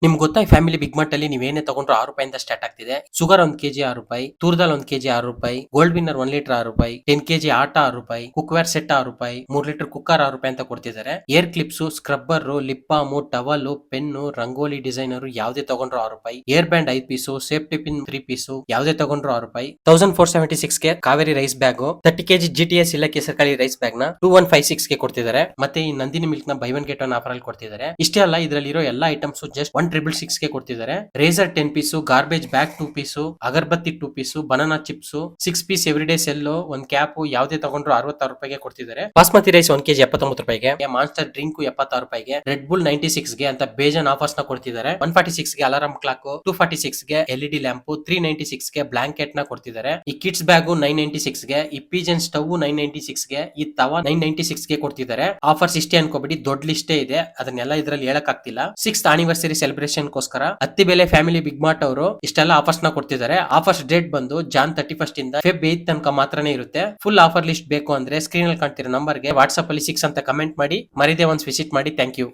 ನಿಮ್ಗೆ ಗೊತ್ತಾ family big mart ಅಲ್ಲಿ ನೀವೇನೇ ತಗೊಂಡ್ರು ₹6 ಸ್ಟಾರ್ಟ್ ಆಗ್ತಿದೆ. Sugar 1 KG ₹6, toor dal 1 KG ₹6, gold winner 1 litre ₹6, 10 KG ಆಟ ₹6, ಕುಕ್ವೇರ್ ಸೆಟ್ ₹6, 3 ಲೀಟರ್ ಕುಕ್ಕರ್ ₹6 ಅಂತ ಕೊಡ್ತಿದ್ದಾರೆ. Air clips, scrubber, lip balm, towel, pen, rangoli designer ಯಾವ್ದೇ ತಗೊಂಡ್ರು ₹6, air band 5 piece, safety pin 3 piece ಯಾವ್ದೇ ತಗೊಂಡ್ರು ₹6, 1476 ಗೆ Kaveri rice bag, 30 KG GTS ಇಲ್ಲ ಕೇಸರಕಾಳಿ ರೈಸ್ ಬ್ಯಾಗ್ ನ 2156 ಗೆ ಕೊಡ್ತಿದ್ದಾರೆ. ಮತ್ತೆ ಈ ನಂದಿನಿ ಮಿಲ್ಕ್ ನ by one get one offer ಅಲ್ಲಿ ಕೊಡ್ತಿದ್ದಾರೆ. ಇಷ್ಟೇ ಅಲ್ಲ, ಇದರಲ್ಲಿರೋ ಎಲ್ಲಾ ಐಟಮ್ಸ್ ಜಸ್ಟ್ 1666 ಗೆ ಕೊಡ್ತಿದ್ದಾರೆ. Razor 10 piece, garbage bag 2 piece, agarbatti 2 piece, banana chips 6 piece everyday sale, ಒಂದ್ ಕ್ಯಾಪ್ ಯಾವ್ದೇ ತಗೊಂಡ್ರು ₹66 ಗೆ ಕೊಡ್ತಿದ್ದಾರೆ. Basmati rice 1 KG ₹79, Monster drink ₹76, Red Bull 96 ಗೆ ಅಂತ ಬೇಜನ್ ಆಫರ್ಸ್ ನ ಕೊಡ್ತಿದ್ದಾರೆ. 146 ಗೆ ಅಲಾರಾಮ್ ಕ್ಲಾಕ್, 246 ಗೆ LED ಲ್ಯಾಂಪ್, 396 ಗೆ ಬ್ಲಾಂಕೆಟ್ ನ ಕೊಡ್ತಿದ್ದಾರೆ. ಈ ಕಿಡ್ಸ್ ಬ್ಯಾಗ್ 996 ಗೆ, ಈ ಪಿಜನ್ ಸ್ಟವ್ 996 ಗೆ, ಈ ತವಾ 996 ಗೆ ಕೊಡ್ತಿದ್ದಾರೆ. ಆಫರ್ಸ್ ಇಷ್ಟೇ ಅನ್ಕೋಬೇಡಿ, ದೊಡ್ಡ ಲಿಸ್ಟೇ ಇದೆ, ಅದನ್ನೆಲ್ಲ ಇದ್ರಲ್ಲಿ ಹೇಳಕ್ ಆಗ್ತಿಲ್ಲ. 6th ಆನಿವರ್ಸರಿ ಸೆಲೆಬ್ರೇಷನ್ ಗೋಸ್ಕರ ಅತ್ತಿ ಬೆಲೆ ಫ್ಯಾಮಿಲಿ ಬಿಗ್ ಮಾರ್ಟ್ ಅವರು ಇಷ್ಟೆಲ್ಲ ಆಫರ್ಸ್ ನ ಕೊಡ್ತಿದ್ದಾರೆ. ಆಫರ್ಸ್ ಡೇಟ್ ಬಂದು ಜಾನ್ 31 ಇಂದ ಫೆಬ್ 8 ತನಕ ಮಾತ್ರನೇ ಇರುತ್ತೆ. ಫುಲ್ ಆಫರ್ ಲಿಸ್ಟ್ ಬೇಕು ಅಂದ್ರೆ ಸ್ಕ್ರೀನ್ ಅಲ್ಲಿ ಕಾಣ್ತಿರೋ ನಂಬರ್ ಗೆ ವಾಟ್ಸ್ಆಪ್ ಅಲ್ಲಿ 6 ಅಂತ ಕಮೆಂಟ್ ಮಾಡಿ, ಮರಿದೇ ಒನ್ಸ್ ವಿಸಿಟ್ ಮಾಡಿ. Thank you.